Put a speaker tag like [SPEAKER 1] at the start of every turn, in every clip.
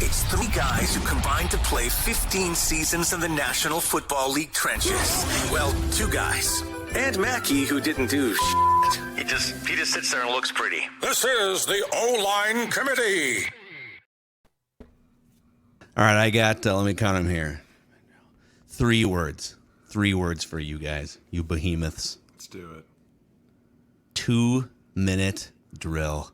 [SPEAKER 1] It's three guys who combined to play 15 seasons in the National Football League trenches. Well, two guys. And Mackey, who didn't do shit. He just sits there and looks pretty.
[SPEAKER 2] This is the O-Line Committee.
[SPEAKER 3] All right, I got, let me count them here. 3 words. 3 words for you guys, you behemoths.
[SPEAKER 4] Let's do it.
[SPEAKER 3] 2-minute drill.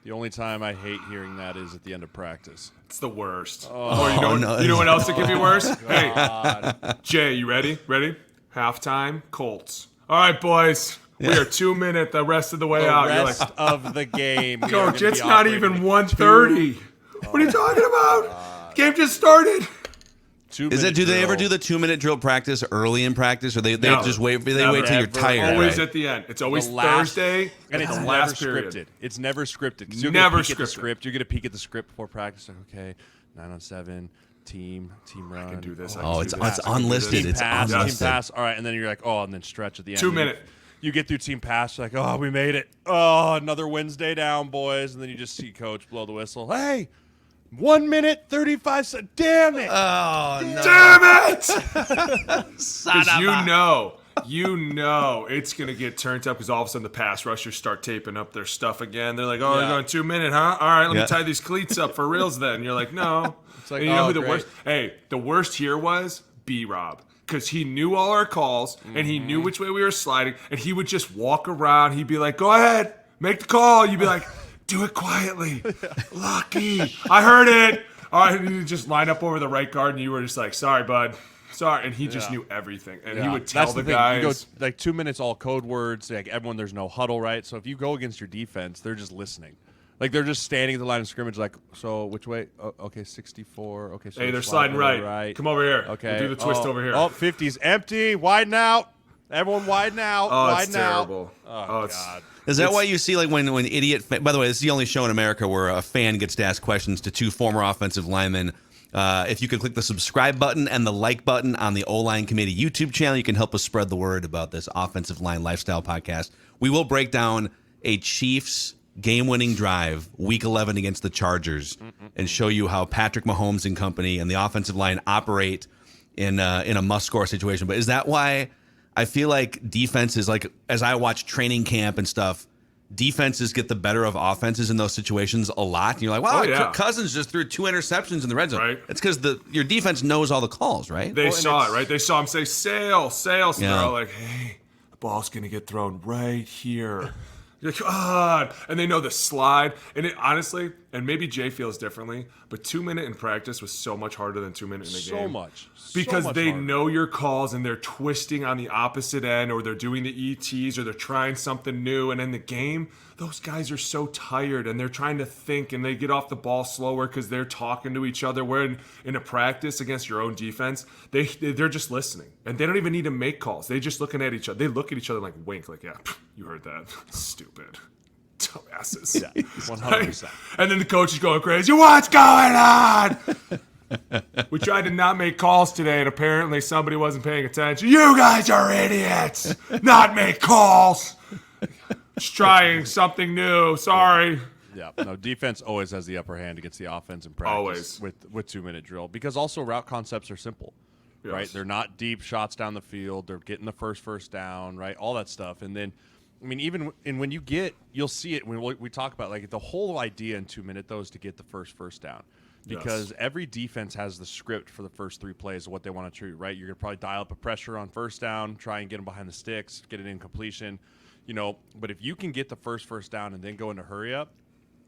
[SPEAKER 5] The only time I hate hearing that is at the end of practice.
[SPEAKER 4] It's the worst.
[SPEAKER 3] No.
[SPEAKER 4] You know what else it could be worse? Hey, Jay, you ready? Ready? Halftime, Colts. All right, boys. We are 2 minutes the rest of the way out.
[SPEAKER 5] The rest of the game.
[SPEAKER 4] Coach, it's not even 1:30. What are you talking about? Game just started.
[SPEAKER 3] Do they ever do the 2-minute drill practice early in practice, or they just wait? They wait till you're tired.
[SPEAKER 4] Always
[SPEAKER 3] right?
[SPEAKER 4] at the end. It's always Thursday,
[SPEAKER 5] and it's never scripted. It's never scripted. 'Cause you're
[SPEAKER 4] Never
[SPEAKER 5] gonna peek at the
[SPEAKER 4] scripted.
[SPEAKER 5] script. You're gonna peek at the script before practice. Like, okay, 9 on 7, team run.
[SPEAKER 4] I can do this.
[SPEAKER 3] It's unlisted. It's unlisted.
[SPEAKER 5] Team pass. All right, and then you're like, oh, and then stretch at the end.
[SPEAKER 4] 2 minute.
[SPEAKER 5] You get through team pass. You're like, oh, we made it. Oh, another Wednesday down, boys. And then you just see coach blow the whistle. Hey. 1 minute, 35 seconds. Damn it.
[SPEAKER 3] Oh, no.
[SPEAKER 4] Damn it! Because you know it's going to get turned up because all of a sudden the pass rushers start taping up their stuff again. They're like, they're going 2 minutes, huh? All right, let me tie these cleats up for reals then. And you're like, no.
[SPEAKER 5] It's like,
[SPEAKER 4] and you know who the
[SPEAKER 5] great.
[SPEAKER 4] worst? Hey, the worst here was B-Rob. Because he knew all our calls and he knew which way we were sliding. And he would just walk around. He'd be like, go ahead, make the call. You'd be like, do it quietly. Lucky. I heard it. All right, and you just line up over the right guard, and you were just like, sorry, bud. Sorry. And he just knew everything. And he would tell the guys.
[SPEAKER 5] You go, like 2 minutes, all code words. Like everyone, there's no huddle, right? So if you go against your defense, they're just listening. Like they're just standing at the line of scrimmage like, so which way? Oh, okay, 64. Okay, so
[SPEAKER 4] hey, they're sliding right. Come over here.
[SPEAKER 5] Okay.
[SPEAKER 4] We'll do the twist over here.
[SPEAKER 5] Oh, 50's empty. Widen out. Everyone widen out.
[SPEAKER 4] Oh,
[SPEAKER 5] widen
[SPEAKER 4] it's terrible.
[SPEAKER 5] Oh, God.
[SPEAKER 3] Is that why you see, like, when idiot... By the way, this is the only show in America where a fan gets to ask questions to 2 former offensive linemen. If you could click the subscribe button and the like button on the O-Line Committee YouTube channel, you can help us spread the word about this offensive line lifestyle podcast. We will break down a Chiefs game-winning drive, Week 11 against the Chargers, and show you how Patrick Mahomes and company and the offensive line operate in a must-score situation. But is that why... I feel like defenses, like as I watch training camp and stuff, defenses get the better of offenses in those situations a lot. And you're like, wow, Cousins just threw 2 interceptions in the red zone.
[SPEAKER 4] Right.
[SPEAKER 3] It's because your defense knows all the calls, right?
[SPEAKER 4] They saw it, right? They saw him say, sail. So
[SPEAKER 3] Yeah.
[SPEAKER 4] they're all like, hey, the ball's going to get thrown right here. You're like, God. And they know the slide. And it honestly, and maybe Jay feels differently, but 2 minute in practice was so much harder than 2 minute in the game.
[SPEAKER 5] So much.
[SPEAKER 4] Because they
[SPEAKER 5] harder.
[SPEAKER 4] know your calls and they're twisting on the opposite end or they're doing the ETs or they're trying something new. And in the game, those guys are so tired and they're trying to think and they get off the ball slower because they're talking to each other. Where in a practice against your own defense, they're just listening. And they don't even need to make calls. They just looking at each other. They look at each other like wink, like, yeah, you heard that. Stupid. Dumbasses.
[SPEAKER 5] Yeah, 100%.
[SPEAKER 4] And then the coach is going crazy. What's going on? We tried to not make calls today, and apparently somebody wasn't paying attention. You guys are idiots. Not make calls. Just trying something new. Sorry.
[SPEAKER 5] Yeah, no, defense always has the upper hand against the offense in practice with 2 minute drill because also route concepts are simple, right? They're not deep shots down the field. They're getting the first down, right? All that stuff. And then, I mean, when you'll see it when we talk about like the whole idea in 2 minute though is to get the first down. Because every defense has the script for the first 3 plays of what they want to treat, right? You're going to probably dial up a pressure on first down, try and get them behind the sticks, get it in completion, But if you can get the first down and then go into hurry up,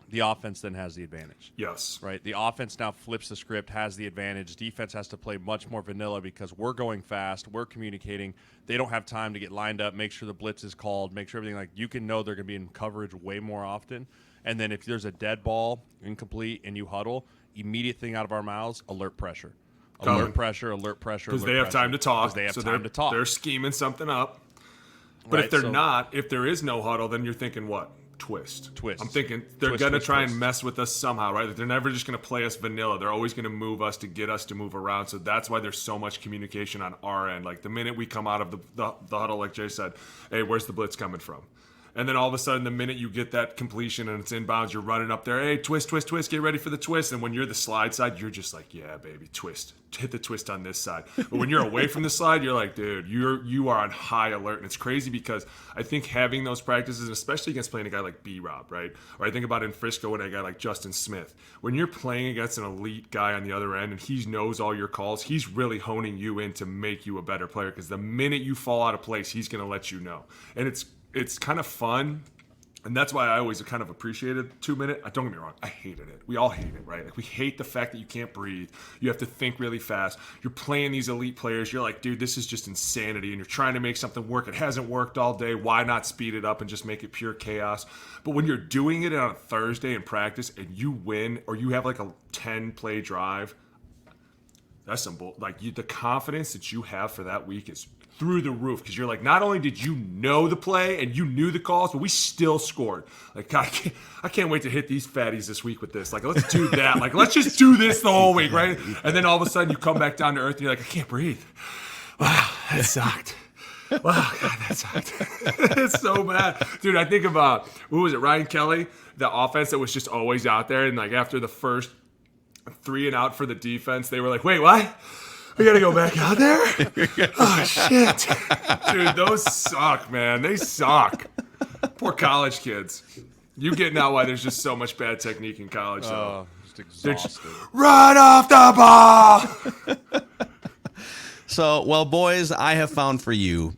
[SPEAKER 5] the offense then has the advantage.
[SPEAKER 4] Yes.
[SPEAKER 5] Right? The offense now flips the script, has the advantage. Defense has to play much more vanilla because we're going fast, we're communicating. They don't have time to get lined up, make sure the blitz is called, make sure everything, like you can know they're going to be in coverage way more often. And then if there's a dead ball, incomplete, and you huddle, immediate thing out of our mouths, alert pressure. Alert pressure.
[SPEAKER 4] Because they have time to talk. They're scheming something up. But right, if there is no huddle, then you're thinking what? Twist. I'm thinking they're going to try and mess with us somehow, right? Like they're never just going to play us vanilla. They're always going to move us to get us to move around. So that's why there's so much communication on our end. Like the minute we come out of the huddle, like Jay said, hey, where's the blitz coming from? And then all of a sudden, the minute you get that completion and it's inbounds, you're running up there. Hey, twist, twist, twist. Get ready for the twist. And when you're the slide side, you're just like, yeah, baby, twist. Hit the twist on this side. But when you're away from the slide, you're like, dude, you are on high alert. And it's crazy because I think having those practices, especially against playing a guy like B-Rob, right? Or I think about in Frisco when a guy like Justin Smith. When you're playing against an elite guy on the other end and he knows all your calls, he's really honing you in to make you a better player. Because the minute you fall out of place, he's going to let you know. And it's kind of fun. And that's why I always kind of appreciated 2 minute. Don't get me wrong, I hated it. We all hate it, right? Like we hate the fact that you can't breathe. You have to think really fast. You're playing these elite players. You're like, dude, this is just insanity. And you're trying to make something work. It hasn't worked all day. Why not speed it up and just make it pure chaos? But when you're doing it on a Thursday in practice and you win, or you have like a 10-play drive, that's some bull. Like the confidence that you have for that week is through the roof, because you're like, not only did you know the play and you knew the calls, but we still scored. Like, God, I can't wait to hit these fatties this week with this. Like, let's do that. Like, let's just do this the whole week, right? And then all of a sudden you come back down to earth and you're like, I can't breathe. Wow, that sucked. Wow, God, that sucked. It's so bad. Dude, I think about, who was it, Ryan Kelly? The offense that was just always out there. And like after the first 3 and out for the defense, they were like, wait, what? We gotta go back out there? Oh, shit. Dude, those suck, man. They suck. Poor college kids. You get now why there's just so much bad technique in college, though.
[SPEAKER 5] Just exhausted.
[SPEAKER 4] Run off the ball!
[SPEAKER 3] So, well, boys, I have found for you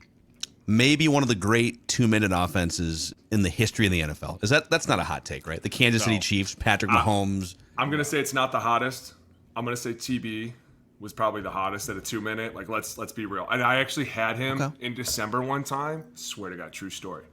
[SPEAKER 3] maybe one of the great 2-minute offenses in the history of the NFL. That's not a hot take, right? The Kansas City Chiefs, Patrick Mahomes.
[SPEAKER 4] I'm gonna say it's not the hottest. I'm gonna say TB was probably the hottest at a 2-minute. Like, let's be real. And I actually had him in December one time. Swear to God, true story.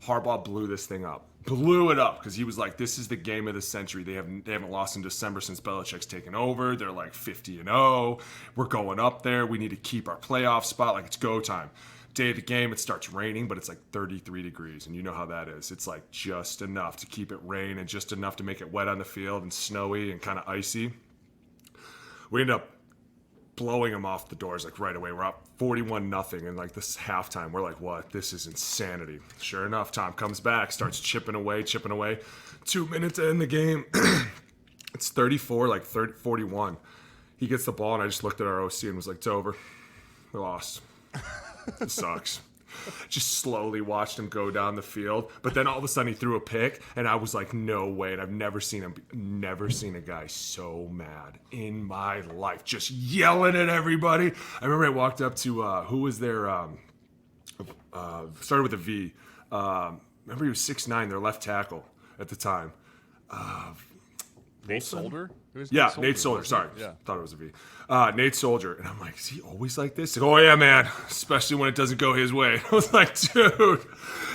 [SPEAKER 4] Harbaugh blew this thing up. Blew it up because he was like, this is the game of the century. They haven't lost in December since Belichick's taken over. They're like 50-0. We're going up there. We need to keep our playoff spot. Like, it's go time. Day of the game, it starts raining, but it's like 33 degrees, and you know how that is. It's like just enough to keep it rain and just enough to make it wet on the field and snowy and kind of icy. We end up blowing them off the doors like right away. We're up 41-0, and like this halftime, we're like, what? This is insanity. Sure enough, Tom comes back, starts chipping away. 2 minutes in the game, it's 34, like 41. He gets the ball, and I just looked at our OC and was like, it's over. We lost. It sucks. Just slowly watched him go down the field, but then all of a sudden he threw a pick, and I was like, no way. And I've never seen a guy so mad in my life, just yelling at everybody. I remember I walked up to who was there, started with a V. Remember he was 6'9", their left tackle at the time.
[SPEAKER 5] Nate Solder?
[SPEAKER 4] Yeah, Nate Solder. Sorry. Yeah. Thought it was a V. Nate Solder. And I'm like, is he always like this? Like, oh, yeah, man. Especially when it doesn't go his way. I was like, dude,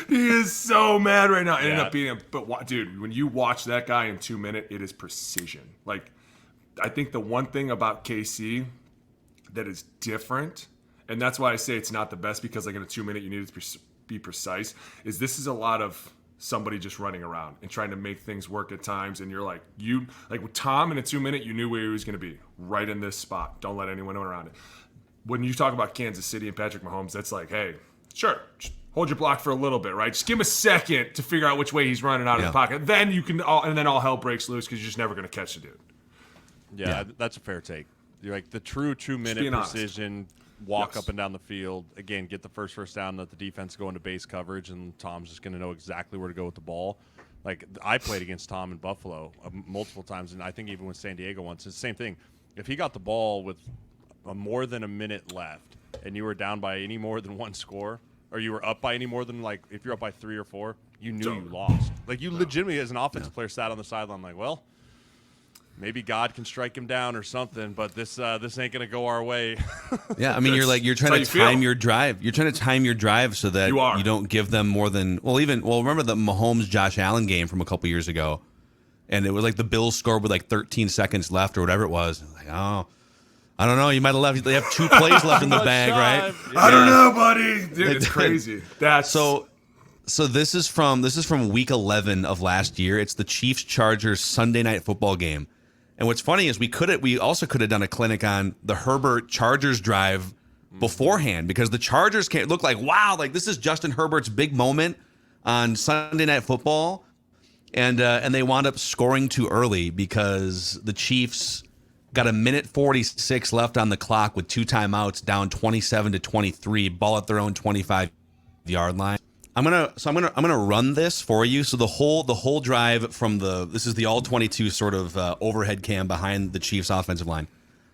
[SPEAKER 4] he is so mad right now. I ended up beating him. But, dude, when you watch that guy in 2 minutes, it is precision. Like, I think the one thing about KC that is different, and that's why I say it's not the best, because, like, in a 2 minute, you need to be precise, is this is a lot of somebody just running around and trying to make things work at times. And you're like, with Tom in a 2 minute, you knew where he was going to be, right in this spot. Don't let anyone around it. When you talk about Kansas City and Patrick Mahomes, that's like, hey, sure, just hold your block for a little bit, right? Just give him a second to figure out which way he's running out of the pocket. Then you can, and then all hell breaks loose because you're just never going to catch the dude.
[SPEAKER 5] Yeah, that's a fair take. You're like the true 2 minute precision. Walk up and down the field. Again, get the first down, let the defense go into base coverage, and Tom's just going to know exactly where to go with the ball. Like, I played against Tom in Buffalo multiple times, and I think even with San Diego once. It's the same thing. If he got the ball with more than a minute left and you were down by any more than one score, or you were up by any more than, like, if you're up by 3 or 4, you knew you lost. Like, you legitimately, as an offensive player, sat on the sideline like, well, maybe God can strike him down or something, but this ain't gonna go our way. Yeah,
[SPEAKER 3] I mean, you're trying to time your drive. You're trying to time your drive so that you don't give them more than remember the Mahomes Josh Allen game from a couple years ago, and it was like the Bills scored with like 13 seconds left or whatever it was. Like, oh, I don't know. You might have left. They have 2 plays left in the bag, right?
[SPEAKER 4] Yeah. I don't know, buddy. Dude, it's crazy.
[SPEAKER 3] So this is from week 11 of last year. It's the Chiefs Chargers Sunday night football game. And what's funny is we also could have done a clinic on the Herbert Chargers drive beforehand, because the Chargers can't look like, wow, like this is Justin Herbert's big moment. on Sunday Night Football, and they wound up scoring too early because the Chiefs got a minute 46 left on the clock with 2 timeouts, down 27-23, ball at their own 25-yard line. I'm gonna run this for you. So the whole drive from this is the all 22 sort of overhead cam behind the Chiefs offensive line.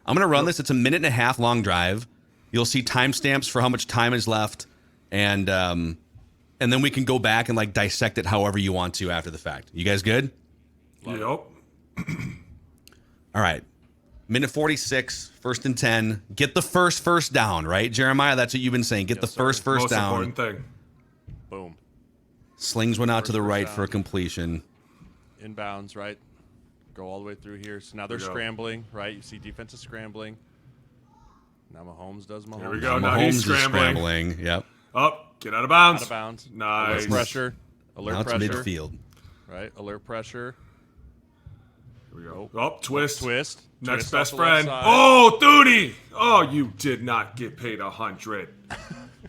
[SPEAKER 3] I'm gonna run this. It's a minute and a half long drive. You'll see timestamps for how much time is left, and then we can go back and like dissect it however you want to after the fact. You guys good?
[SPEAKER 4] Yep.
[SPEAKER 3] All right. Minute 46, 1st and 10. Get the first down, right, Jeremiah? That's what you've been saying. Get the first
[SPEAKER 4] Most
[SPEAKER 3] down.
[SPEAKER 4] Important thing.
[SPEAKER 5] Boom.
[SPEAKER 3] Slings one out to the right for a completion.
[SPEAKER 5] Inbounds, right? Go all the way through here. So now they're scrambling, right? You see defense is scrambling. Now Mahomes does Mahomes.
[SPEAKER 4] Here we go.
[SPEAKER 3] Mahomes
[SPEAKER 4] Now he's
[SPEAKER 3] is scrambling. Yep.
[SPEAKER 4] Up. Get out of bounds.
[SPEAKER 5] Out of bounds.
[SPEAKER 4] Nice.
[SPEAKER 5] Alert pressure.
[SPEAKER 3] Now it's midfield.
[SPEAKER 5] Right? Alert pressure.
[SPEAKER 4] Here we go. Oh, twist.
[SPEAKER 5] Twist.
[SPEAKER 4] Next
[SPEAKER 5] Twist
[SPEAKER 4] best
[SPEAKER 5] off the left
[SPEAKER 4] friend.
[SPEAKER 5] side.
[SPEAKER 4] Oh, Thoonie. Oh, you did not get paid 100.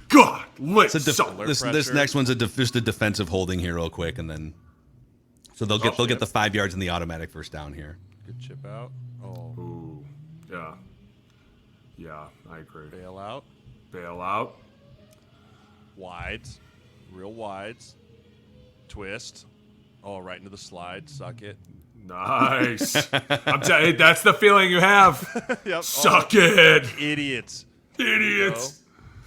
[SPEAKER 4] God,
[SPEAKER 3] This next one's just a defensive holding here real quick, and then so they'll get the 5 yards in the automatic first down here.
[SPEAKER 5] Good chip out. Oh.
[SPEAKER 4] Ooh. Yeah. Yeah, I agree.
[SPEAKER 5] Bail out.
[SPEAKER 4] Bail out.
[SPEAKER 5] Wides. Real wides. Twist. Oh, right into the slide. Suck it.
[SPEAKER 4] Nice. I'm telling you, that's the feeling you have.
[SPEAKER 5] Yep.
[SPEAKER 4] Suck it.
[SPEAKER 5] Idiots.
[SPEAKER 4] Idiots.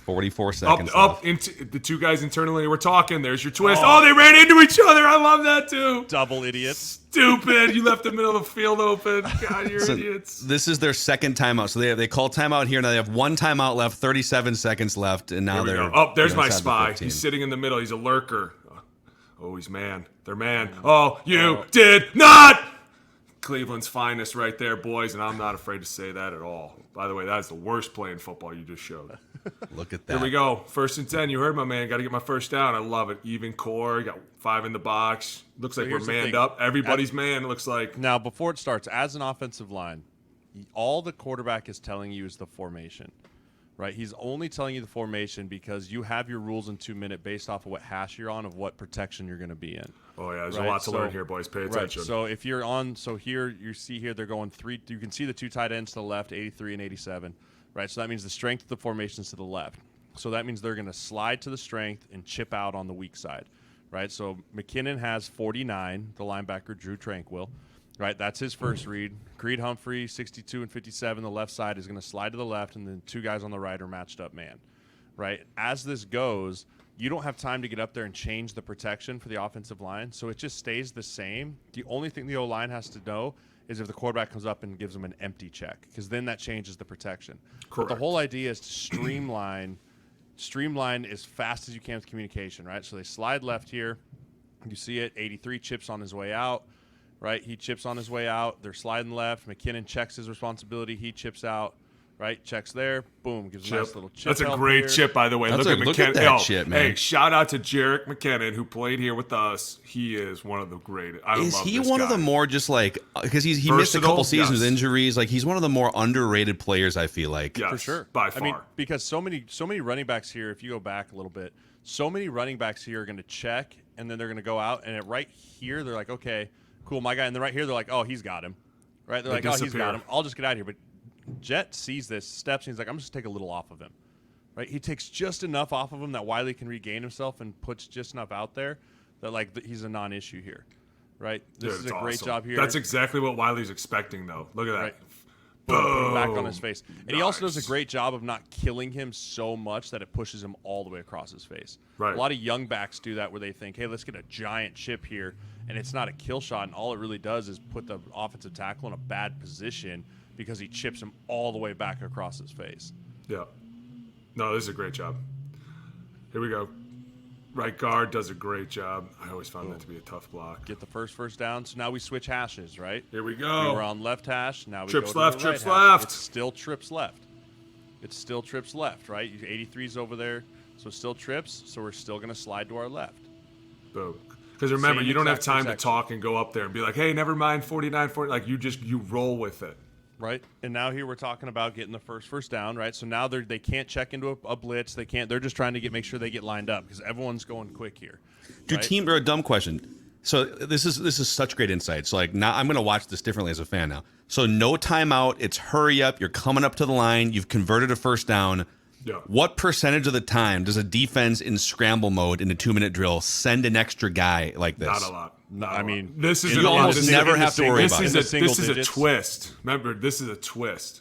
[SPEAKER 3] 44 seconds
[SPEAKER 4] up into the 2 guys internally were talking. There's your twist. Oh, they ran into each other. I love that too.
[SPEAKER 5] Double idiots.
[SPEAKER 4] Stupid. You left the middle of the field open. God, you're idiots.
[SPEAKER 3] This is their second timeout. So they call timeout here. Now they have 1 timeout left, 37 seconds left, and now they're
[SPEAKER 4] there's my spy. He's sitting in the middle. He's a lurker. Oh, he's man. They're man. Oh, you did not. Cleveland's finest right there, boys, and I'm not afraid to say that at all. By the way, that's the worst play in football you just showed.
[SPEAKER 3] Look at that.
[SPEAKER 4] Here we go. 1st and 10. You heard my man. Got to get my first down. I love it. Even core. Got 5 in the box. Looks like we're manned up. Everybody's man, it looks like.
[SPEAKER 5] Now, before it starts, as an offensive line, all the quarterback is telling you is the formation, right? He's only telling you the formation because you have your rules in 2 minutes based off of what hash you're on, of what protection you're going to be in.
[SPEAKER 4] Oh, yeah. There's a lot to learn here, boys. Pay attention.
[SPEAKER 5] Right. So if you're on, here, you see here, they're going 3. You can see the 2 tight ends to the left, 83 and 87. Right, so that means the strength of the formation's to the left. So that means they're going to slide to the strength and chip out on the weak side. Right, so McKinnon has 49, the linebacker, Drew Tranquil. Right, that's his first read. Creed Humphrey, 62 and 57, the left side is going to slide to the left, and then 2 guys on the right are matched up man. Right, as this goes, you don't have time to get up there and change the protection for the offensive line, so it just stays the same. The only thing the O-line has to know is if the quarterback comes up and gives them an empty check, because then that changes the protection.
[SPEAKER 4] Correct.
[SPEAKER 5] But the whole idea is to streamline as fast as you can with communication, right? So they slide left here. You see it. 83 chips on his way out, right? He chips on his way out. They're sliding left. McKinnon checks his responsibility. He chips out. Right, checks there, boom, gives a nice little chip.
[SPEAKER 4] That's a great chip, by the way. Look at McKinnon.
[SPEAKER 3] Look at that chip, man.
[SPEAKER 4] Hey, shout out to Jarek McKinnon, who played here with us. He is one of the greatest.
[SPEAKER 3] Is he one of the more just like, because he missed a couple seasons with injuries, like he's one of the more underrated players, I feel like.
[SPEAKER 4] Yes,
[SPEAKER 5] for sure.
[SPEAKER 4] By far.
[SPEAKER 5] I mean, because so many running backs here, if you go back a little bit, so many running backs here are going to check, and then they're going to go out, and right here, they're like, okay, cool, my guy. And then right here, they're like, oh, he's got him. Right? They're like, oh, he's got him. I'll just get out of here. But Jet sees this, steps, and he's like, I'm just going to take a little off of him. Right? He takes just enough off of him that Wiley can regain himself and puts just enough out there that, like, he's a non-issue here. Right? This is a great job here.
[SPEAKER 4] That's exactly what Wiley's expecting, though. Look at that.
[SPEAKER 5] Right. Boom. Back on his face. And he also does a great job of not killing him so much that it pushes him all the way across his face.
[SPEAKER 4] Right.
[SPEAKER 5] A lot of young backs do that where they think, hey, let's get a giant chip here, and it's not a kill shot, and all it really does is put the offensive tackle in a bad position because he chips him all the way back across his face.
[SPEAKER 4] Yeah. No, this is a great job. Here we go. Right guard does a great job. I always found that to be a tough block.
[SPEAKER 5] Get the first down. So now we switch hashes, right?
[SPEAKER 4] Here we go.
[SPEAKER 5] We were on left hash. Now we
[SPEAKER 4] trips
[SPEAKER 5] go to
[SPEAKER 4] left,
[SPEAKER 5] the right
[SPEAKER 4] trips
[SPEAKER 5] hash.
[SPEAKER 4] left.
[SPEAKER 5] It's still trips left. It's still trips left, right? 83's over there. So still trips. So we're still going to slide to our left.
[SPEAKER 4] Boom. Because remember, you don't have time to talk and go up there and be like, hey, never mind, 49, 40. Like, you roll with it.
[SPEAKER 5] Right, and now here we're talking about getting the first down, right? So now they can't check into a blitz. They can't. They're just trying to make sure they get lined up because everyone's going quick here.
[SPEAKER 3] Or a dumb question. So this is such great insight. So like now I'm going to watch this differently as a fan now. So no timeout. It's hurry up. You're coming up to the line. You've converted a first down.
[SPEAKER 4] Yeah.
[SPEAKER 3] What percentage of the time does a defense in scramble mode in a 2-minute drill send an extra guy like this?
[SPEAKER 4] Not a lot.
[SPEAKER 5] This
[SPEAKER 3] is you almost never have to worry about it.
[SPEAKER 4] This is a twist. Remember, this is a twist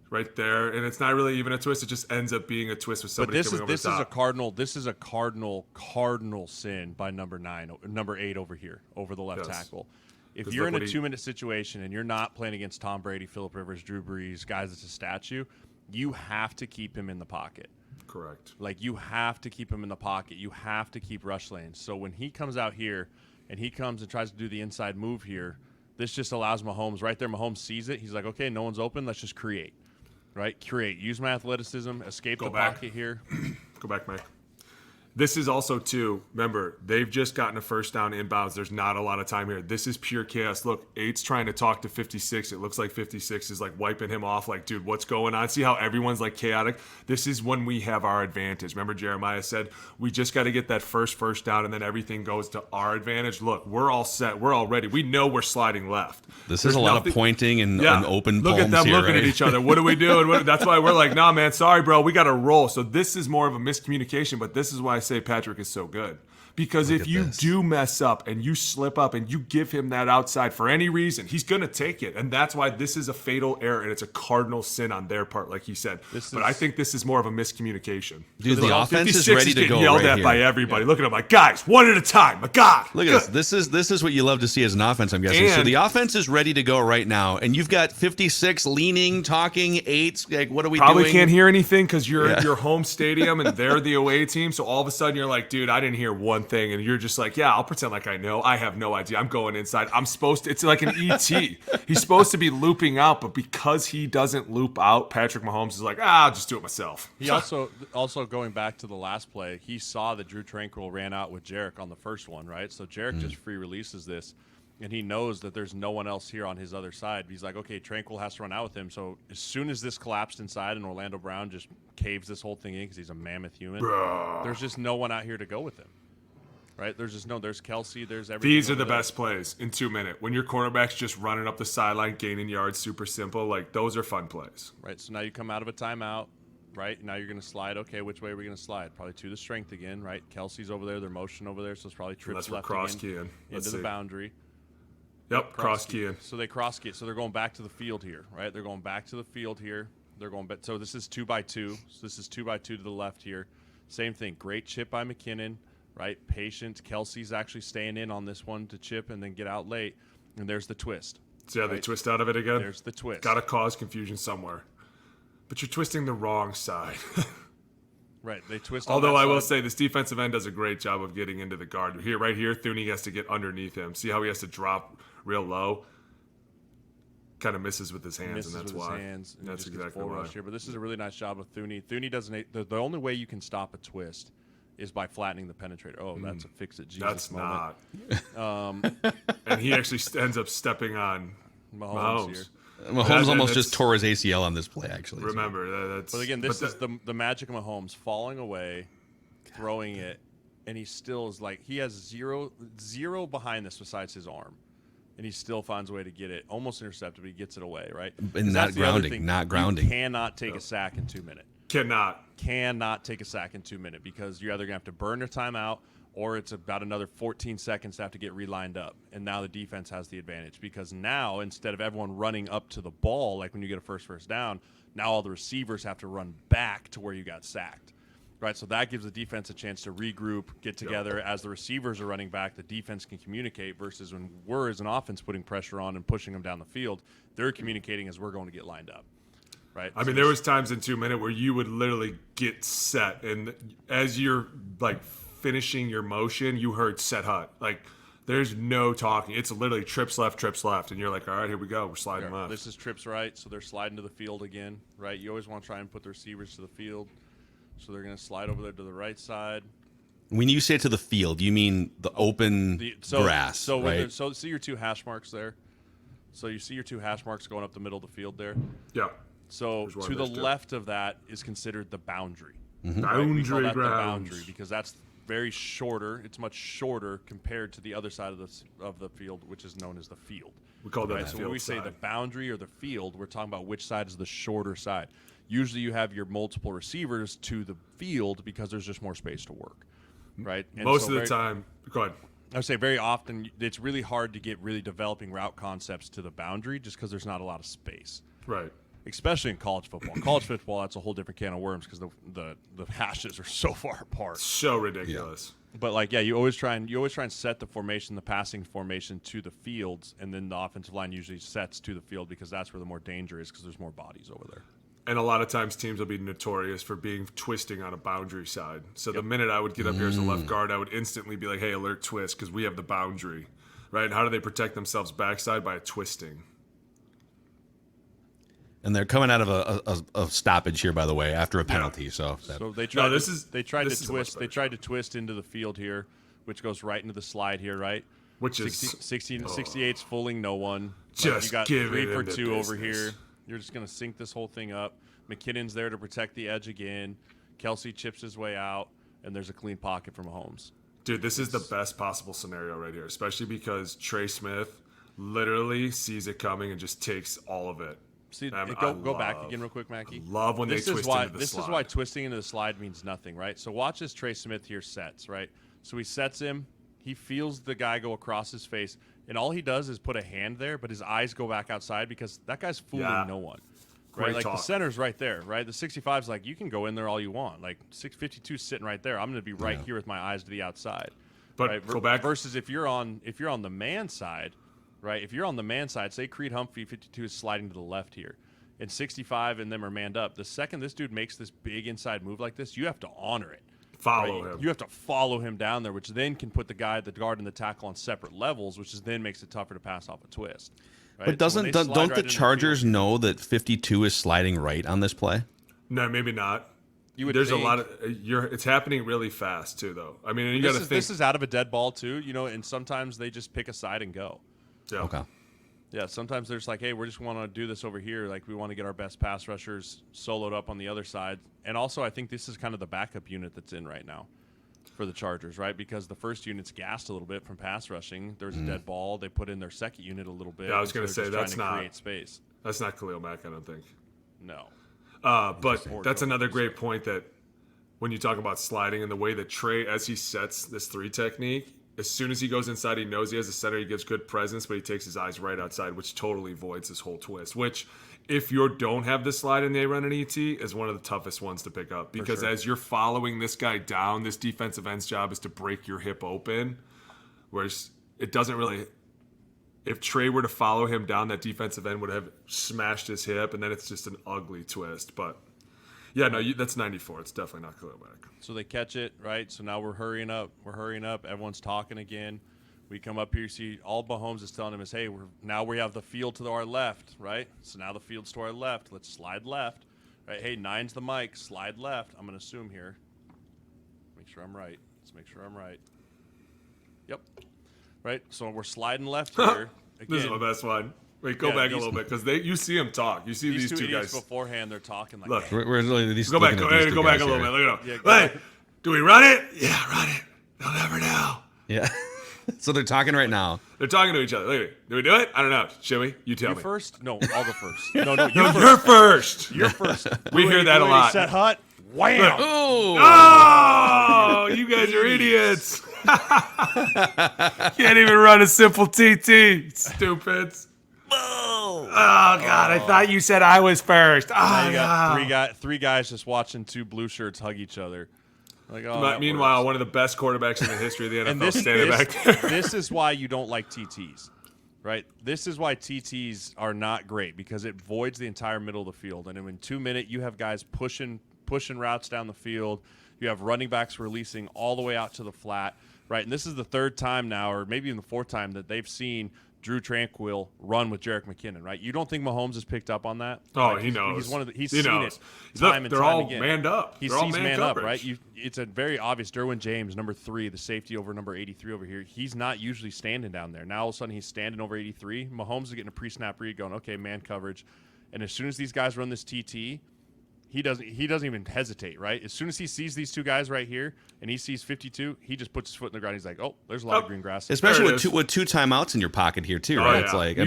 [SPEAKER 4] right there, and it's not really even a twist. It just ends up being a twist with somebody coming over the top.
[SPEAKER 5] This is a cardinal sin by number 8 over here, over the left tackle. If you're in a 2-minute situation and you're not playing against Tom Brady, Phillip Rivers, Drew Brees, guys that's a statue, you have to keep him in the pocket.
[SPEAKER 4] Correct.
[SPEAKER 5] Like, you have to keep him in the pocket. You have to keep rush lanes. So when he comes out here and he comes and tries to do the inside move here, this just allows Mahomes right there. Mahomes sees it. He's like, okay, no one's open. Let's just create. Right? Create. Use my athleticism. Escape the pocket here.
[SPEAKER 4] Go back, Mike. This is also, too, remember, they've just gotten a first down inbounds. There's not a lot of time here. This is pure chaos. Look, 8's trying to talk to 56. It looks like 56 is, like, wiping him off. Like, dude, what's going on? See how everyone's, like, chaotic? This is when we have our advantage. Remember Jeremiah said, we just got to get that first down, and then everything goes to our advantage. Look, we're all set. We're all ready. We know we're sliding left.
[SPEAKER 3] This is a lot of pointing and open
[SPEAKER 4] Look
[SPEAKER 3] palms
[SPEAKER 4] at them
[SPEAKER 3] here,
[SPEAKER 4] looking at each other. What are we doing? That's why we're like, nah, man, sorry, bro. We got to roll. So this is more of a miscommunication, but this is why I say Patrick is so good. Because if you do mess up and you slip up and you give him that outside for any reason, he's going to take it. And that's why this is a fatal error and it's a cardinal sin on their part, like he said. I think this is more of a miscommunication.
[SPEAKER 3] Dude, the offense is ready to go
[SPEAKER 4] yelled at by everybody. Look at him like, guys, one at a time. My God.
[SPEAKER 3] Look at this. This is what you love to see as an offense, I'm guessing. So the offense is ready to go right now. And you've got 56 leaning, talking, 8s. Like, what are we doing?
[SPEAKER 4] Probably can't hear anything because you're at your home stadium and they're the away team. So all of a sudden you're like, dude, I didn't hear one thing, and you're just like, yeah, I'll pretend like I know. I have no idea. I'm going inside. It's like an ET. He's supposed to be looping out, but because he doesn't loop out, Patrick Mahomes is like, I'll just do it myself.
[SPEAKER 5] He also going back to the last play, he saw that Drew Tranquill ran out with Jarek on the first one, right? So Jarek just free releases this, and he knows that there's no one else here on his other side. He's like, okay, Tranquill has to run out with him. So as soon as this collapsed inside and Orlando Brown just caves this whole thing in because he's a mammoth human, there's just no one out here to go with him. Right? There's Kelsey, there's everything.
[SPEAKER 4] These are the best plays in 2 minutes. When your cornerback's just running up the sideline, gaining yards, super simple, like those are fun plays.
[SPEAKER 5] Right. So now you come out of a timeout, right? Now you're going to slide. Okay, which way are we going to slide? Probably to the strength again, right? Kelsey's over there, their motion over there, so it's probably trips left again into the boundary.
[SPEAKER 4] Yep, cross key in.
[SPEAKER 5] So they cross key. So they're going back to the field here, right? They're going back to the field here. They're going back. So this is 2x2. So this is 2x2 to the left here. Same thing. Great chip by McKinnon. Right, patient. Kelsey's actually staying in on this one to chip and then get out late. And there's the twist.
[SPEAKER 4] See how they twist out of it again?
[SPEAKER 5] There's the twist.
[SPEAKER 4] Got to cause confusion somewhere. But you're twisting the wrong side.
[SPEAKER 5] Right, they twist.
[SPEAKER 4] Although I will say this defensive end does a great job of getting into the guard. Here, right here, Thuney has to get underneath him. See how he has to drop real low? Kind of misses with his hands, and that's why. That's exactly why.
[SPEAKER 5] Rush here, but this is a really nice job of Thuney. Thuney doesn't. The only way you can stop a twist is by flattening the penetrator. Oh, that's a fix-it Jesus moment.
[SPEAKER 4] That's not. And he actually ends up stepping on Mahomes.
[SPEAKER 3] Mahomes almost just tore his ACL on this play, actually.
[SPEAKER 4] Remember, that's...
[SPEAKER 5] But again, this is the magic of Mahomes falling away, throwing it, and he still is like, he has zero behind this besides his arm. And he still finds a way to get it, almost intercepted, but he gets it away, right?
[SPEAKER 3] And not grounding.
[SPEAKER 5] You cannot take a sack in 2 minutes. Cannot take a sack in 2 minutes because you're either going to have to burn your timeout or it's about another 14 seconds to have to get relined up. And now the defense has the advantage because now instead of everyone running up to the ball like when you get a first down, now all the receivers have to run back to where you got sacked. Right, so that gives the defense a chance to regroup, get together. As the receivers are running back, the defense can communicate versus when we're as an offense putting pressure on and pushing them down the field, they're communicating as we're going to get lined up. Right.
[SPEAKER 4] I mean, there was times in 2 minutes where you would literally get set, and as you're like finishing your motion, you heard set hut. Like, there's no talking. It's literally trips left, and you're like, all right, here we go. We're sliding left.
[SPEAKER 5] This is trips right, so they're sliding to the field again. Right. You always want to try and put the receivers to the field, so they're going to slide over there to the right side.
[SPEAKER 3] When you say to the field, you mean the open grass,
[SPEAKER 5] so
[SPEAKER 3] right?
[SPEAKER 5] So see your two hash marks there. So you see your 2 hash marks going up the middle of the field there?
[SPEAKER 4] Yeah.
[SPEAKER 5] So to the left of that is considered the boundary.
[SPEAKER 4] Mm-hmm. Boundary
[SPEAKER 5] we call that
[SPEAKER 4] grounds.
[SPEAKER 5] the boundary because that's very shorter. It's much shorter compared to the other side of the field, which is known as the field.
[SPEAKER 4] We call that
[SPEAKER 5] right?
[SPEAKER 4] the
[SPEAKER 5] So
[SPEAKER 4] field
[SPEAKER 5] when we say
[SPEAKER 4] side.
[SPEAKER 5] the boundary or the field, we're talking about which side is the shorter side. Usually you have your multiple receivers to the field because there's just more space to work, right? And
[SPEAKER 4] Most
[SPEAKER 5] so
[SPEAKER 4] of the time, go ahead.
[SPEAKER 5] I would say very often it's really hard to get really developing route concepts to the boundary just because there's not a lot of space.
[SPEAKER 4] Right.
[SPEAKER 5] Especially in college football. College football, that's a whole different can of worms because the hashes are so far apart.
[SPEAKER 4] So ridiculous.
[SPEAKER 5] Yeah. But you always try and set the formation, the passing formation to the fields, and then the offensive line usually sets to the field because that's where the more danger is because there's more bodies over there.
[SPEAKER 4] And a lot of times teams will be notorious for being twisting on a boundary side. So the minute I would get up here as a left guard, I would instantly be like, hey, alert twist, because we have the boundary. Right? And how do they protect themselves backside? By a twisting.
[SPEAKER 3] And they're coming out of a stoppage here, by the way, after a penalty. So
[SPEAKER 5] they tried to twist into the field here, which goes right into the slide here, right?
[SPEAKER 4] Which is
[SPEAKER 5] 68's fooling no one.
[SPEAKER 4] Just
[SPEAKER 5] you got
[SPEAKER 4] give
[SPEAKER 5] 3
[SPEAKER 4] it
[SPEAKER 5] for
[SPEAKER 4] into
[SPEAKER 5] 2 over
[SPEAKER 4] business.
[SPEAKER 5] here. You're just gonna sink this whole thing up. McKinnon's there to protect the edge again. Kelsey chips his way out, and there's a clean pocket for Mahomes.
[SPEAKER 4] Dude, this is the best possible scenario right here, especially because Trey Smith literally sees it coming and just takes all of it.
[SPEAKER 5] See, go back again real quick, Mackie.
[SPEAKER 4] Love when they twist into the slide.
[SPEAKER 5] This is why twisting into the slide means nothing, right? So watch as Trey Smith here sets, right? So he sets him. He feels the guy go across his face, and all he does is put a hand there, but his eyes go back outside because that guy's fooling no one. Right?
[SPEAKER 4] Great
[SPEAKER 5] like
[SPEAKER 4] talk.
[SPEAKER 5] the center's right there, right? The 65's like, you can go in there all you want. Like 652's sitting right there. I'm going to be right here with my eyes to the outside.
[SPEAKER 4] But
[SPEAKER 5] right?
[SPEAKER 4] go back.
[SPEAKER 5] Versus if you're on the man side, right? If you're on the man side, say Creed Humphrey 52 is sliding to the left here, and 65 and them are manned up. The second this dude makes this big inside move like this, you have to honor it.
[SPEAKER 4] Follow him.
[SPEAKER 5] You have to follow him down there, which then can put the guard and the tackle on separate levels, which then makes it tougher to pass off a twist. Right?
[SPEAKER 3] But don't the Chargers know that 52 is sliding right on this play?
[SPEAKER 4] No, maybe not.
[SPEAKER 5] There's
[SPEAKER 4] a lot of it's happening really fast too, though. I mean, and you got to think
[SPEAKER 5] this is out of a dead ball too, and sometimes they just pick a side and go.
[SPEAKER 4] Yeah.
[SPEAKER 3] Okay.
[SPEAKER 5] Yeah, sometimes there's like, hey, we just want to do this over here. Like, we want to get our best pass rushers soloed up on the other side. And also, I think this is kind of the backup unit that's in right now for the Chargers, right? Because the first unit's gassed a little bit from pass rushing. There's a dead ball. They put in their second unit a little bit.
[SPEAKER 4] Yeah, I was going to say
[SPEAKER 5] that's not create space.
[SPEAKER 4] That's not Khalil Mack, I don't think.
[SPEAKER 5] No.
[SPEAKER 4] But that's another great point that when you talk about sliding and the way that Trey, as he sets this 3 technique, as soon as he goes inside, he knows he has a center. He gives good presence, but he takes his eyes right outside, which totally voids this whole twist. Which, if you don't have the slide and they run an ET, is one of the toughest ones to pick up. Because as you're following this guy down, this defensive end's job is to break your hip open. Whereas it doesn't really... If Trey were to follow him down, that defensive end would have smashed his hip, and then it's just an ugly twist. But, yeah, no, that's 94. It's definitely not Khalil Mack.
[SPEAKER 5] So they catch it, right? So now we're hurrying up. Everyone's talking again. We come up here, see all Mahomes is telling him is, hey, now we have the field to our left, right? So now the field's to our left. Let's slide left. Right? Hey, 9's the mic. Slide left. I'm going to assume here. Make sure I'm right. Let's make sure I'm right. Yep. Right? So we're sliding left here. Again,
[SPEAKER 4] This is my best one. Wait, go back a little bit because you see them talk. You see these two guys
[SPEAKER 5] beforehand. They're talking like,
[SPEAKER 4] look.
[SPEAKER 3] We're these
[SPEAKER 4] Go back. Go back a little bit. Look at them. Hey, do we run it? Yeah, run it. They'll never know.
[SPEAKER 3] Yeah. So they're talking right now.
[SPEAKER 4] They're talking to each other. Look at it. Do we do it? I don't know. Should we? You tell me.
[SPEAKER 5] First? No, I'll go first. No,
[SPEAKER 4] You're first.
[SPEAKER 5] You're first.
[SPEAKER 4] We hear that a lot.
[SPEAKER 5] Set hut. Wham!
[SPEAKER 4] Oh, you guys are idiots. Can't even run a simple TT. Stupids. Oh, God. I thought you said I was first. Oh,
[SPEAKER 5] you got three guys just watching 2 blue shirts hug each other. Like,
[SPEAKER 4] meanwhile, one of the best quarterbacks in the history of the NFL standing back there.
[SPEAKER 5] This is why you don't like TTs, right? This is why TTs are not great because it voids the entire middle of the field. And in 2 minutes, you have guys pushing routes down the field. You have running backs releasing all the way out to the flat, right? And this is the 3rd time now, or maybe even the 4th time that they've seen Drew Tranquill run with Jerick McKinnon, right? You don't think Mahomes has picked up on that?
[SPEAKER 4] Oh, he knows.
[SPEAKER 5] He's seen it
[SPEAKER 4] time and time again. Manned up.
[SPEAKER 5] He sees man up, right? It's a very obvious. Derwin James, number 3, the safety over number 83 over here. He's not usually standing down there. Now all of a sudden he's standing over 83. Mahomes is getting a pre-snap read, going, okay, man coverage. And as soon as these guys run this TT, he doesn't even hesitate, right? As soon as he sees these two guys right here and he sees 52, he just puts his foot in the ground. He's like, oh, there's a lot of green grass.
[SPEAKER 3] Especially with two timeouts in your pocket here too, right?
[SPEAKER 4] Yeah.
[SPEAKER 3] It's like,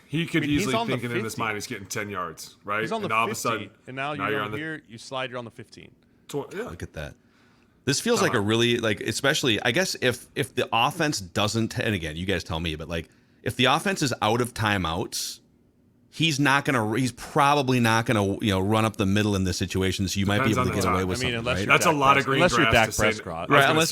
[SPEAKER 4] he could easily thinking in his mind he's getting 10 yards, right?
[SPEAKER 5] He's on the
[SPEAKER 4] and all
[SPEAKER 5] 50,
[SPEAKER 4] of a sudden,
[SPEAKER 5] and now you're on here, you slide, you're on the 15.
[SPEAKER 3] Look at that. This feels like a really, like, especially, I guess if the offense doesn't, and again, you guys tell me, but like if the offense is out of timeouts, he's probably not gonna, run up the middle in this situation. So you might be able to get away with something. Right?
[SPEAKER 4] That's a lot of green grass.
[SPEAKER 5] Unless you're Dak Prescott,
[SPEAKER 3] right? Unless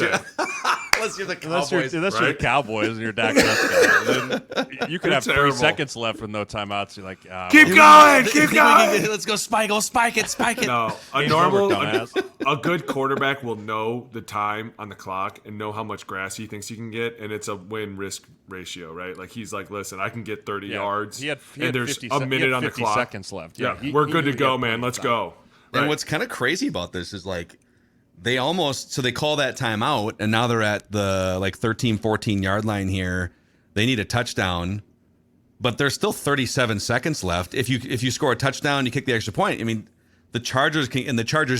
[SPEAKER 3] you're the Cowboys,
[SPEAKER 5] unless you're the Cowboys and you're Dak Prescott, then you could have 3 seconds left with no timeouts. You're like,
[SPEAKER 4] keep going.
[SPEAKER 3] Let's go, spike it.
[SPEAKER 4] No, a good quarterback will know the time on the clock and know how much grass he thinks he can get, and it's a win-risk ratio, right? Like he's like, listen, I can get 30 yards,
[SPEAKER 5] he had
[SPEAKER 4] and there's a minute on the clock.
[SPEAKER 5] Seconds left.
[SPEAKER 4] Yeah, we're good to go, man. Let's go.
[SPEAKER 3] And what's kind of crazy about this is like they call that timeout, and now they're at the 13, 14 yard line here. They need a touchdown, but there's still 37 seconds left. If you score a touchdown, you kick the extra point. I mean, the Chargers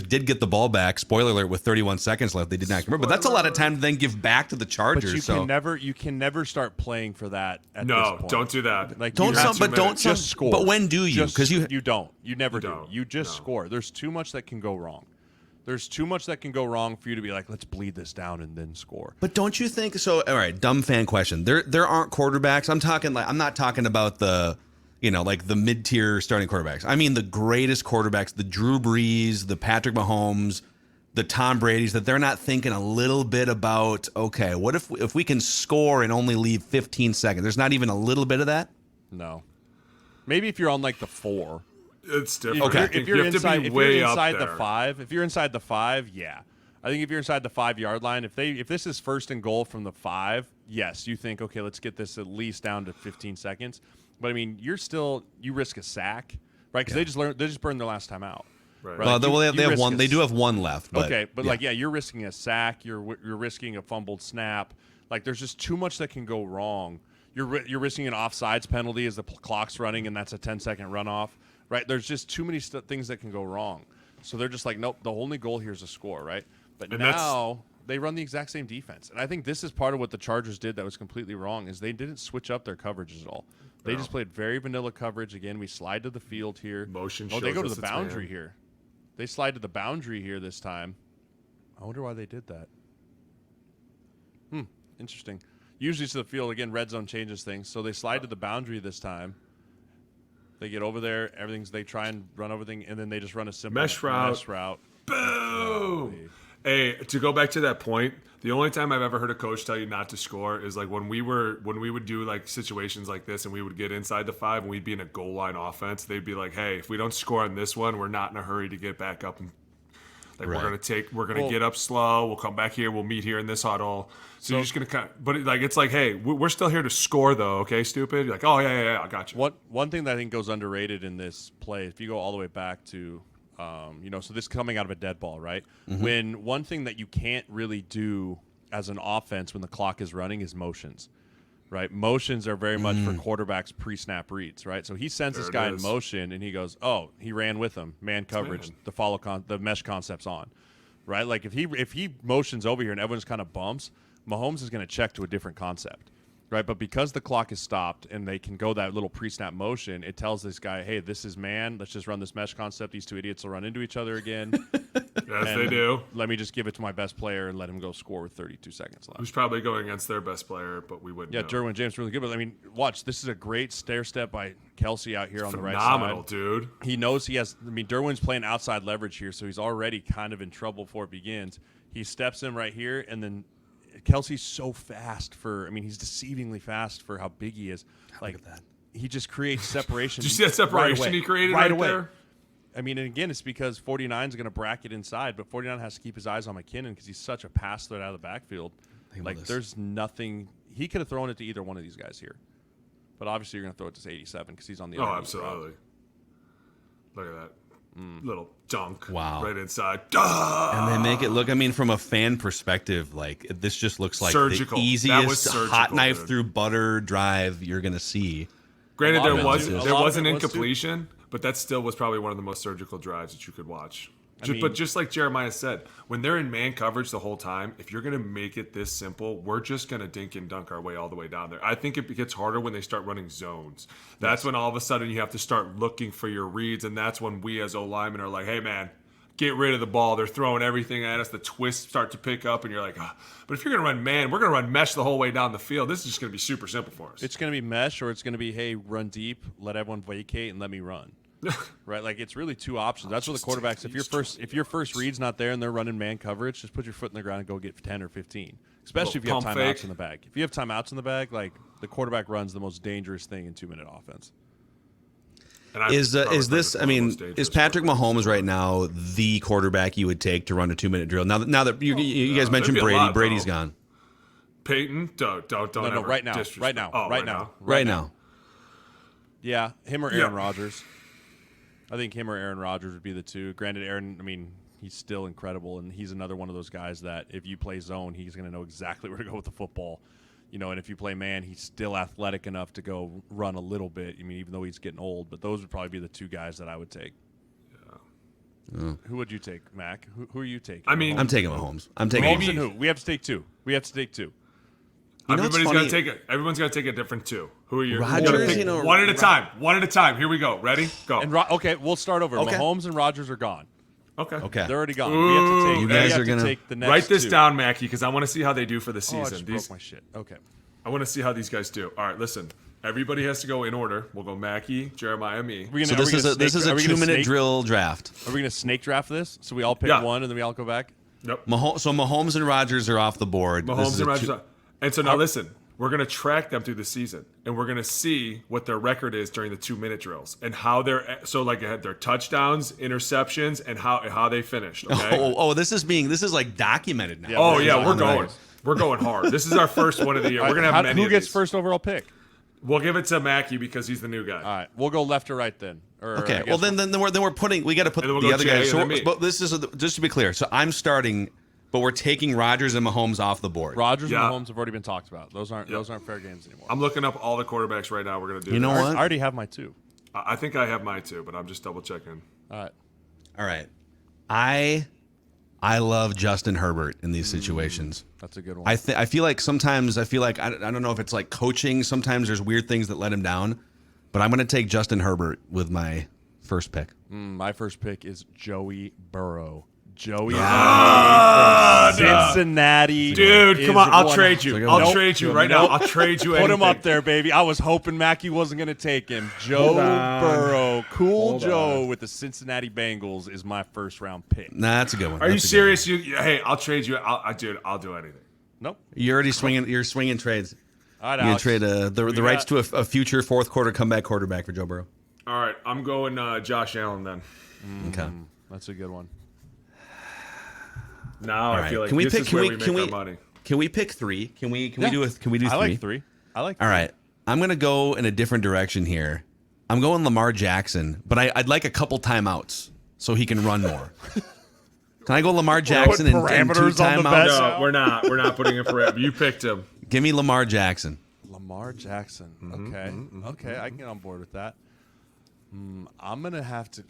[SPEAKER 3] did get the ball back. Spoiler alert! With 31 seconds left, they did not convert. But that's a lot of time to then give back to the Chargers.
[SPEAKER 5] But you can never start playing for that. At this point.
[SPEAKER 4] Don't do that.
[SPEAKER 5] Just score.
[SPEAKER 3] But when do you? Because you
[SPEAKER 5] don't. You never do. You just score. There's too much that can go wrong. There's too much that can go wrong for you to be like, let's bleed this down and then score.
[SPEAKER 3] But don't you think so? All right, dumb fan question. There aren't quarterbacks. I'm not talking about the the mid-tier starting quarterbacks. I mean the greatest quarterbacks, the Drew Brees, the Patrick Mahomes, the Tom Brady's, that they're not thinking a little bit about, okay, what if we can score and only leave 15 seconds? There's not even a little bit of that?
[SPEAKER 5] No. Maybe if you're on the 4.
[SPEAKER 4] It's different.
[SPEAKER 5] Okay. If you're inside the 5, yeah. I think if you're inside the 5 yard line, if this is first and goal from the 5, yes, you think, okay, let's get this at least down to 15 seconds. But I mean, you risk a sack, right? Because they just burned their last time out.
[SPEAKER 4] Right.
[SPEAKER 3] Well, they have one. They do have one left. But,
[SPEAKER 5] okay, but you're risking a sack. You're risking a fumbled snap. Like there's just too much that can go wrong. You're risking an offsides penalty as the clock's running, and that's a 10-second runoff. Right? There's just too many things that can go wrong. So they're just like, nope. The only goal here is a score, right? But now they run the exact same defense, and I think this is part of what the Chargers did that was completely wrong. Is they didn't switch up their coverages at all. They just played very vanilla coverage. Again, we slide to the field here. They go to the boundary here. They slide to the boundary here this time. I wonder why they did that. Interesting. Usually to the field. Again, red zone changes things. So they slide to the boundary this time. They get over there. They try and run everything, and then they just run a simple
[SPEAKER 4] mesh route. Boom! Hey, to go back to that point, the only time I've ever heard a coach tell you not to score is like when we would do like situations like this and we would get inside the 5 and we'd be in a goal line offense. They'd be like, "Hey, if we don't score on this one, we're not in a hurry to get back up and we're gonna get up slow. We'll come back here. We'll meet here in this huddle." So you're just gonna but it's like, hey, we're still here to score though. Okay, stupid. You're like, oh yeah, I got you.
[SPEAKER 5] One thing that I think goes underrated in this play, if you go all the way back to, so this coming out of a dead ball, right? Mm-hmm. When one thing that you can't really do as an offense when the clock is running is motions. Right, motions are very much for quarterbacks pre-snap reads, right? So he sends this guy in motion, and he goes, "Oh, he ran with him, man coverage, the mesh concept's on." Right, like if he motions over here and everyone's kind of bumps, Mahomes is going to check to a different concept, right? But because the clock is stopped and they can go that little pre-snap motion, it tells this guy, "Hey, this is man. Let's just run this mesh concept. These two idiots will run into each other again."
[SPEAKER 4] Yes, they do.
[SPEAKER 5] Let me just give it to my best player and let him go score with 32 seconds left.
[SPEAKER 4] Who's probably going against their best player, but we wouldn't know.
[SPEAKER 5] Derwin James really good. But, I mean, watch. This is a great stair step by Kelsey out here on the right side.
[SPEAKER 4] Phenomenal, dude.
[SPEAKER 5] He knows he has – I mean, Derwin's playing outside leverage here, so he's already kind of in trouble before it begins. He steps in right here, and then Kelsey's so fast for – I mean, he's deceivingly fast for how big he is. Like, look at that. He just creates separation.
[SPEAKER 4] Did you see that separation he created right there?
[SPEAKER 5] I mean, and again, it's because 49 is going to bracket inside, but 49 has to keep his eyes on McKinnon because he's such a pass threat out of the backfield. Like, there's nothing – he could have thrown it to either one of these guys here. But obviously, you're going to throw it to 87 because he's on the
[SPEAKER 4] Oh,
[SPEAKER 5] underneath
[SPEAKER 4] absolutely. Look at that. Little dunk right inside.
[SPEAKER 3] And they make it look, I mean, from a fan perspective, like this just looks like
[SPEAKER 4] surgical.
[SPEAKER 3] The easiest hot knife through butter drive you're going to see.
[SPEAKER 4] Granted, there was an incompletion, but that still was probably one of the most surgical drives that you could watch. But just like Jeremiah said, when they're in man coverage the whole time, if you're going to make it this simple, we're just going to dink and dunk our way all the way down there. I think it gets harder when they start running zones. That's when all of a sudden you have to start looking for your reads, and that's when we as O-linemen are like, hey, man, get rid of the ball. They're throwing everything at us. The twists start to pick up, and you're like, oh. But if you're going to run man, we're going to run mesh the whole way down the field. This is just going to be super simple for us.
[SPEAKER 5] It's going to be mesh, or it's going to be, hey, run deep, let everyone vacate, and let me run. Right, like it's really two options. That's what the quarterbacks. If your first read's not there and they're running man coverage, just put your foot in the ground and go get 10 or 15. Especially if you have timeouts in the bag. If you have timeouts in the bag, like the quarterback runs the most dangerous thing in 2-minute offense.
[SPEAKER 3] Is Patrick Mahomes right now the quarterback you would take to run a 2-minute drill? Now that you guys mentioned Brady, Brady's gone.
[SPEAKER 4] Peyton, don't.
[SPEAKER 5] No, right now. Right now. Yeah, him or Aaron Rodgers. I think him or Aaron Rodgers would be the two. Granted, Aaron, I mean, he's still incredible, and he's another one of those guys that if you play zone, he's going to know exactly where to go with the football. And if you play man, he's still athletic enough to go run a little bit. I mean, even though he's getting old, but those would probably be the two guys that I would take. Yeah. Who would you take, Mac? Who are you taking?
[SPEAKER 3] I mean, I'm taking Mahomes.
[SPEAKER 5] Mahomes and who? We have to take two.
[SPEAKER 4] Everybody's gonna take a different two. Who are you?
[SPEAKER 3] Rodgers,
[SPEAKER 4] one at a time. One at a time. Here we go. Ready? Go.
[SPEAKER 5] And okay, we'll start over. Okay. Mahomes and Rodgers are gone.
[SPEAKER 4] Okay.
[SPEAKER 5] They're already gone.
[SPEAKER 3] You guys are gonna
[SPEAKER 5] take the next
[SPEAKER 4] write this
[SPEAKER 5] two.
[SPEAKER 4] down, Mackie, because I want to see how they do for the season.
[SPEAKER 5] I just broke my shit. Okay.
[SPEAKER 4] I want to see how these guys do. All right, listen. Everybody has to go in order. We'll go Mackie, Jeremiah, me.
[SPEAKER 3] So this is a 2-minute drill draft.
[SPEAKER 5] Are we gonna snake draft this? So we all pick one, and then we all go back.
[SPEAKER 4] Yep.
[SPEAKER 3] So Mahomes and Rodgers are off the board.
[SPEAKER 4] Mahomes and Rodgers. And so now listen. We're going to track them through the season, and we're going to see what their record is during the 2-minute drills and how they're their touchdowns, interceptions, and how they finished. Okay?
[SPEAKER 3] This is like documented now.
[SPEAKER 4] Yeah, we're going hard. This is our first one of the year. We're going to have many.
[SPEAKER 5] Who
[SPEAKER 4] of
[SPEAKER 5] gets
[SPEAKER 4] these.
[SPEAKER 5] First overall pick?
[SPEAKER 4] We'll give it to Mackie because he's the new guy.
[SPEAKER 5] All right, we'll go left or right then.
[SPEAKER 3] Okay. Well, then we're putting. We got to put the other guys. But this is just to be clear. So I'm starting. But we're taking Rodgers and Mahomes off the board.
[SPEAKER 5] Rodgers and Mahomes have already been talked about. Those aren't fair games anymore.
[SPEAKER 4] I'm looking up all the quarterbacks right now. We're going to do.
[SPEAKER 3] You know what?
[SPEAKER 5] I already have my two.
[SPEAKER 4] I think I have mine too, but I'm just double checking.
[SPEAKER 5] All
[SPEAKER 3] right. I love Justin Herbert in these situations.
[SPEAKER 5] That's a good one.
[SPEAKER 3] I feel like sometimes I don't know if it's like coaching. Sometimes there's weird things that let him down, but I'm going to take Justin Herbert with my first pick.
[SPEAKER 5] My first pick is Joey Burrow. Cincinnati.
[SPEAKER 4] Dude, come on. I'll trade you. I'll trade you right now. I'll trade you anything.
[SPEAKER 5] Put him up there, baby. I was hoping Mackie wasn't going to take him. Joe Burrow. Joe with the Cincinnati Bengals is my first-round pick.
[SPEAKER 3] Nah, that's a good one.
[SPEAKER 4] Are you serious? Hey, I'll trade you. Dude, I'll do anything.
[SPEAKER 5] Nope.
[SPEAKER 3] You're already swinging. You're swinging trades.
[SPEAKER 5] All right,
[SPEAKER 3] you're going to trade the rights to a future fourth-quarter comeback quarterback for Joe Burrow.
[SPEAKER 4] All right. I'm going Josh Allen then.
[SPEAKER 3] Okay.
[SPEAKER 5] That's a good one.
[SPEAKER 4] Now I feel like this is where we make our money.
[SPEAKER 3] Can we pick three? Can we do three?
[SPEAKER 5] I like three.
[SPEAKER 3] All right. I'm going to go in a different direction here. I'm going Lamar Jackson, but I'd like a couple timeouts so he can run more. Can I go Lamar Jackson and 2 timeouts?
[SPEAKER 4] No, we're not. We're not putting in parameters. You picked him.
[SPEAKER 3] Give me Lamar Jackson.
[SPEAKER 5] Lamar Jackson. Okay, I can get on board with that. I'm going to have to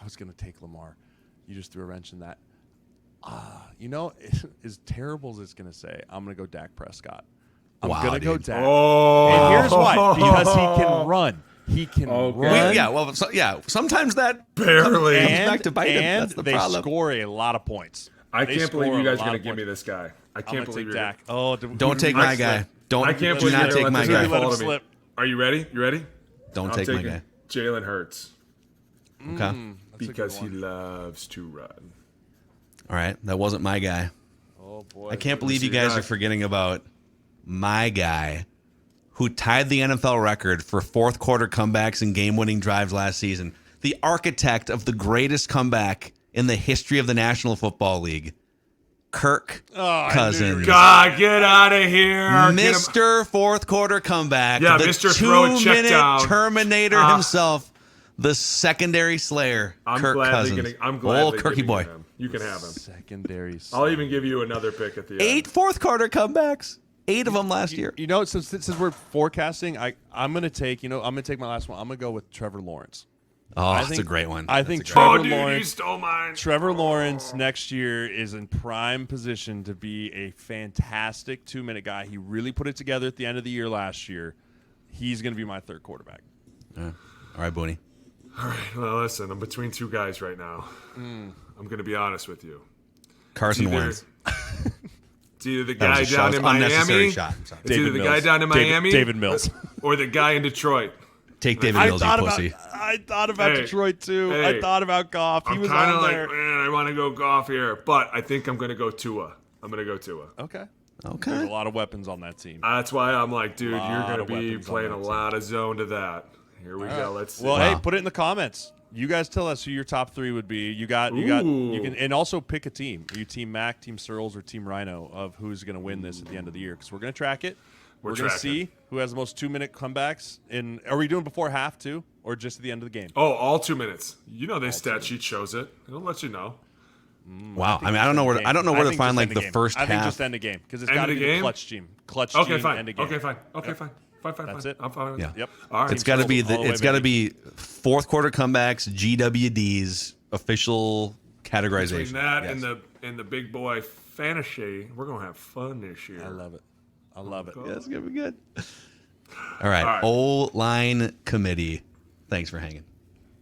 [SPEAKER 5] I was going to take Lamar. You just threw a wrench in that. As terrible as it's going to say, I'm going to go Dak Prescott. I'm going to go Dak. And here's why. Because he can run. He can run.
[SPEAKER 3] Sometimes that
[SPEAKER 4] barely
[SPEAKER 3] comes back to bite him. That's the problem.
[SPEAKER 5] They score a lot of points.
[SPEAKER 4] I can't believe you guys are going to give me this guy. I can't believe you're
[SPEAKER 5] Dak.
[SPEAKER 3] Don't take my guy.
[SPEAKER 4] I can't believe
[SPEAKER 3] not take my guy.
[SPEAKER 5] Let him slip.
[SPEAKER 4] Are you ready? You ready?
[SPEAKER 3] Don't take my guy.
[SPEAKER 4] Jalen Hurts.
[SPEAKER 3] Okay.
[SPEAKER 4] Because he loves to run.
[SPEAKER 3] All right, that wasn't my guy.
[SPEAKER 5] Oh boy!
[SPEAKER 3] I can't believe you guys are forgetting about my guy, who tied the NFL record for fourth-quarter comebacks and game-winning drives last season. The architect of the greatest comeback in the history of the National Football League, Kirk Cousins.
[SPEAKER 4] God, get out of here.
[SPEAKER 3] Mr. Fourth quarter comeback.
[SPEAKER 4] Yeah,
[SPEAKER 3] the
[SPEAKER 4] Mr. Throw it check down.
[SPEAKER 3] Terminator himself, the secondary slayer, Kirk Cousins.
[SPEAKER 4] I'm glad
[SPEAKER 3] Old Kirky boy.
[SPEAKER 4] You can have him.
[SPEAKER 5] Secondary.
[SPEAKER 4] I'll even give you another pick at the end.
[SPEAKER 3] 8 fourth quarter comebacks. 8 of them last year.
[SPEAKER 5] You know, since we're forecasting, I'm gonna take my last one. I'm gonna go with Trevor Lawrence.
[SPEAKER 3] Oh, that's a great one.
[SPEAKER 5] I think Trevor Lawrence.
[SPEAKER 4] You stole mine.
[SPEAKER 5] Trevor Lawrence next year is in prime position to be a fantastic 2-minute guy. He really put it together at the end of the year last year. He's going to be my third quarterback.
[SPEAKER 3] All right, Booney.
[SPEAKER 4] All right. Well, listen, I'm between two guys right now. I'm going to be honest with you.
[SPEAKER 3] Carson Wentz.
[SPEAKER 4] It's either the guy down in Miami. It's either the guy down in Miami.
[SPEAKER 5] David Mills.
[SPEAKER 4] Or the guy in Detroit.
[SPEAKER 3] Take David Mills, you pussy.
[SPEAKER 5] I thought about Detroit, too. I thought about Goff. He was on there.
[SPEAKER 4] I'm kind of like, man, I want to go Goff here. But I think I'm going to go Tua.
[SPEAKER 5] Okay.
[SPEAKER 3] Okay.
[SPEAKER 5] There's a lot of weapons on that team.
[SPEAKER 4] That's why I'm like, dude, you're going to be playing a lot of zone to that. Here we go. Let's see.
[SPEAKER 5] Well, hey, put it in the comments. You guys tell us who your top 3 would be. You can, and also pick a team. Are you Team Mac, Team Sirles, or Team Rhino of who's going to win this at the end of the year? Because we're going to track it. We're going to see who has the most 2-minute comebacks. Are we doing before half too, or just at the end of the game?
[SPEAKER 4] Oh, all 2 minutes. You know, stat sheet shows it. It'll let you know.
[SPEAKER 3] Wow. I mean, I don't know where to find like the first half.
[SPEAKER 5] I think just end the game because it's got to be the clutch team.
[SPEAKER 4] Okay, fine.
[SPEAKER 5] End the game.
[SPEAKER 4] Okay, fine. Fine.
[SPEAKER 5] That's it.
[SPEAKER 4] I'm fine with that.
[SPEAKER 5] Yep.
[SPEAKER 4] All right.
[SPEAKER 3] It's got to be fourth quarter comebacks, GWDs, official categorization.
[SPEAKER 4] Between that and the big boy fantasy, we're gonna have fun this year.
[SPEAKER 5] I love it.
[SPEAKER 3] Yeah, it's gonna be good. All right. O-line committee. Thanks for hanging.